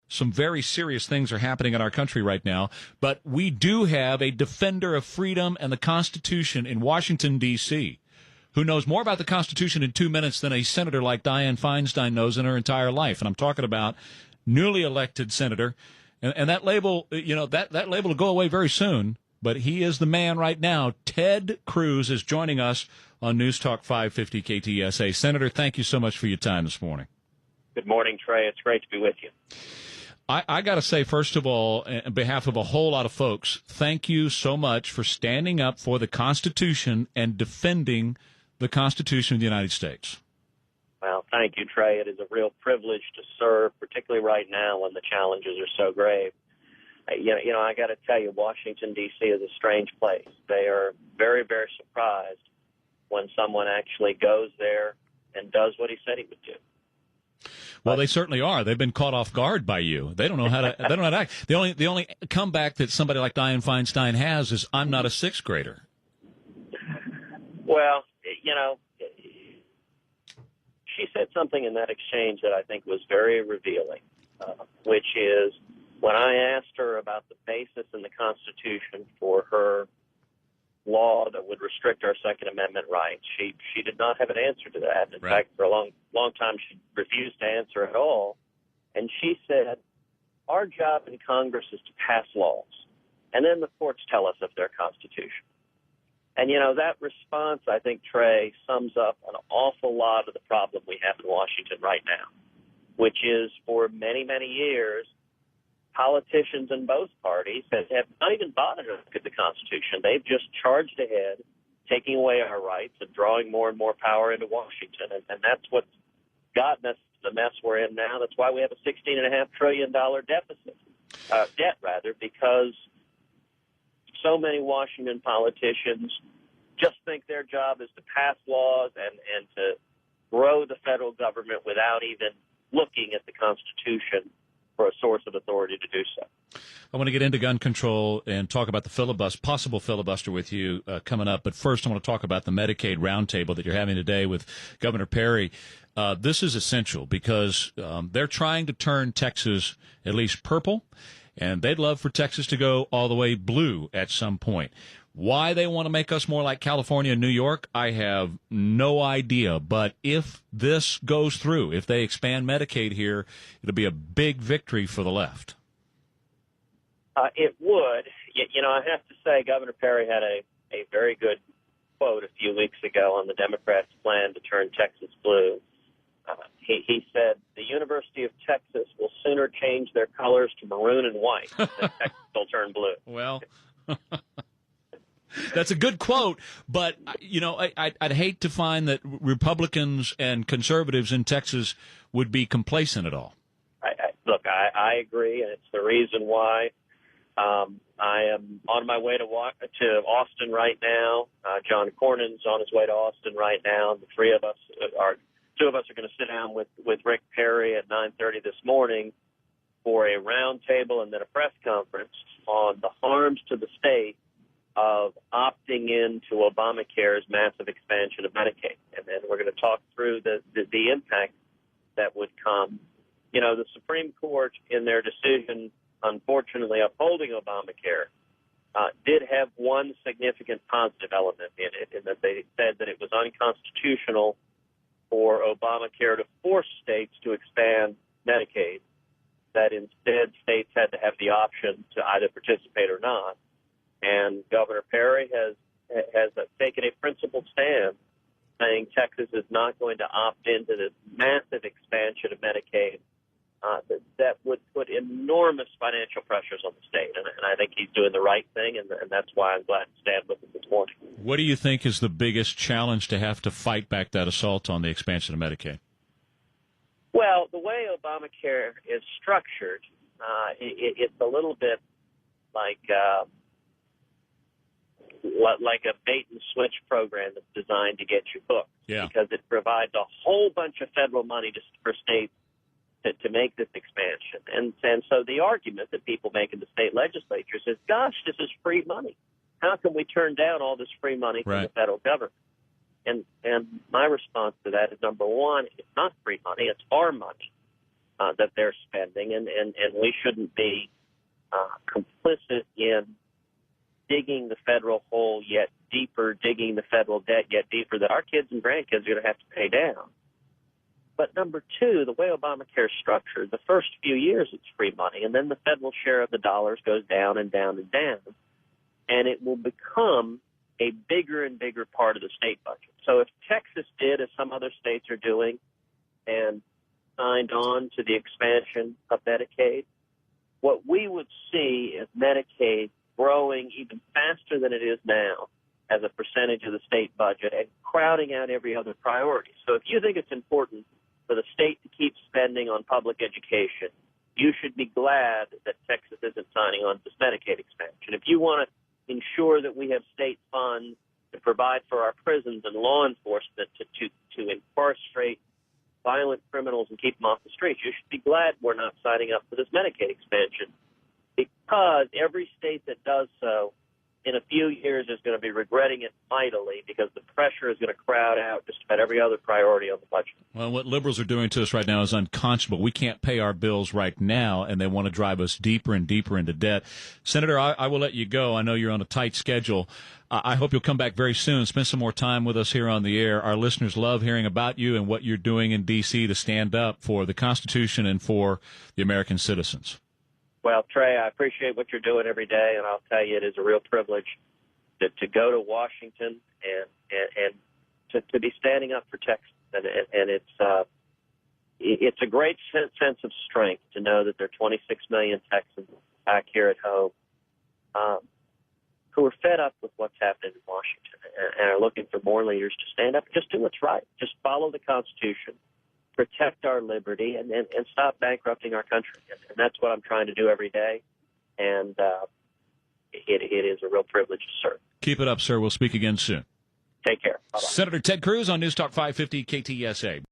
Some very serious things are happening in our country right now, but we do have a defender of freedom and the Constitution in Washington, D.C., who knows more about the Constitution in 2 minutes than a senator like Dianne Feinstein knows in her entire life. And I'm talking about newly elected senator. And that label, that label will go away very soon, but he is the man right now. Ted Cruz is joining us on News Talk 550 KTSA. Senator, thank you so much for your time this morning. Good morning, Trey. It's great to be with you. I got to say, first of all, on behalf of a whole lot of folks, thank you so much for standing up for the Constitution and defending the Constitution of the United States. Well, thank you, Trey. It is a real privilege to serve, particularly right now when the challenges are so grave. I got to tell you, Washington, D.C. is a strange place. They are very, very surprised when someone actually goes there and does what he said he would do. Well, they certainly are. They've been caught off guard by you. They don't know how to. They don't know how to act. The only comeback that somebody like Dianne Feinstein has is, "I'm not a sixth grader." Well, she said something in that exchange that I think was very revealing, which is when I asked her about the basis in the Constitution for her law that would restrict our Second Amendment rights, she did not have an answer to that. In fact, for a long time, she refused to answer at all. And she said, our job in Congress is to pass laws, and then the courts tell us if they're constitutional. And, that response, I think, Trey, sums up an awful lot of the problem we have in Washington right now, which is for many, many years, politicians in both parties have not even bothered to look at the Constitution. They've just charged ahead, taking away our rights and drawing more and more power into Washington. And that's what's gotten us to the mess we're in now. That's why we have a $16.5 trillion debt, because so many Washington politicians just think their job is to pass laws and to grow the federal government without even looking at the Constitution for a source of authority to do so. I want to get into gun control and talk about the possible filibuster with you coming up. But first, I want to talk about the Medicaid roundtable that you're having today with Governor Perry. This is essential because they're trying to turn Texas at least purple, and they'd love for Texas to go all the way blue at some point. Why they want to make us more like California and New York, I have no idea. But if this goes through, if they expand Medicaid here, it'll be a big victory for the left. It would. I have to say Governor Perry had a very good quote a few weeks ago on the Democrats' plan to turn Texas blue. He said, the University of Texas will sooner change their colors to maroon and white than Texas will turn blue. Well, that's a good quote, but, I'd hate to find that Republicans and conservatives in Texas would be complacent at all. I agree, and it's the reason why I am on my way to Austin right now. John Cornyn's on his way to Austin right now. The two of us are going to sit down with Rick Perry at 9:30 this morning for a roundtable and then a press conference on the harms to the state of opting into Obamacare's massive expansion of Medicaid. And then we're going to talk through the impact that would come. The Supreme Court, in their decision, unfortunately upholding Obamacare, did have one significant positive element in it, in that they said that it was unconstitutional for Obamacare to force states to expand Medicaid, that instead states had to have the option to either participate or not. And Governor Perry has taken a principled stand, saying Texas is not going to opt into this massive expansion of Medicaid that would put enormous financial pressures on the state. And I think he's doing the right thing, and that's why I'm glad to stand with him this morning. What do you think is the biggest challenge to have to fight back that assault on the expansion of Medicaid? Well, the way Obamacare is structured, it's a little bit like a bait and switch program that's designed to get you hooked, because it provides a whole bunch of federal money for states to make this expansion. And so the argument that people make in the state legislatures is, gosh, this is free money. How can we turn down all this free money from the federal government? And my response to that is, number one, it's not free money, it's our money. that they're spending, and we shouldn't be complicit in digging the federal hole yet deeper, digging the federal debt yet deeper that our kids and grandkids are going to have to pay down. But number two, the way Obamacare is structured, the first few years it's free money, and then the federal share of the dollars goes down and down and down, and it will become a bigger and bigger part of the state budget. So if Texas did, as some other states are doing, and signed on to the expansion of Medicaid, what we would see is Medicaid growing even faster than it is now as a percentage of the state budget and crowding out every other priority. So if you think it's important for the state to keep spending on public education, you should be glad that Texas isn't signing on to this Medicaid expansion. If you want to ensure that we have state funds to provide for our prisons and law enforcement to incarcerate violent criminals and keep them off the streets, you should be glad we're not signing up for this Medicaid expansion, because every state that does so in a few years is going to be regretting it mightily, because the pressure is going to crowd out just about every other priority on the budget. Well, what liberals are doing to us right now is unconscionable. We can't pay our bills right now, and they want to drive us deeper and deeper into debt. Senator, I will let you go. I know you're on a tight schedule. I hope you'll come back very soon, spend some more time with us here on the air. Our listeners love hearing about you and what you're doing in D.C. to stand up for the Constitution and for the American citizens. Well, Trey, I appreciate what you're doing every day, and I'll tell you it is a real privilege to go to Washington and to be standing up for Texas. And it's a great sense of strength to know that there are 26 million Texans back here at home who are fed up with what's happening in Washington and are looking for more leaders to stand up and just do what's right. Just follow the Constitution, protect our liberty, and stop bankrupting our country. And that's what I'm trying to do every day. And it is a real privilege to serve. Keep it up, sir. We'll speak again soon. Take care. Bye-bye. Senator Ted Cruz on News Talk 550 KTSA.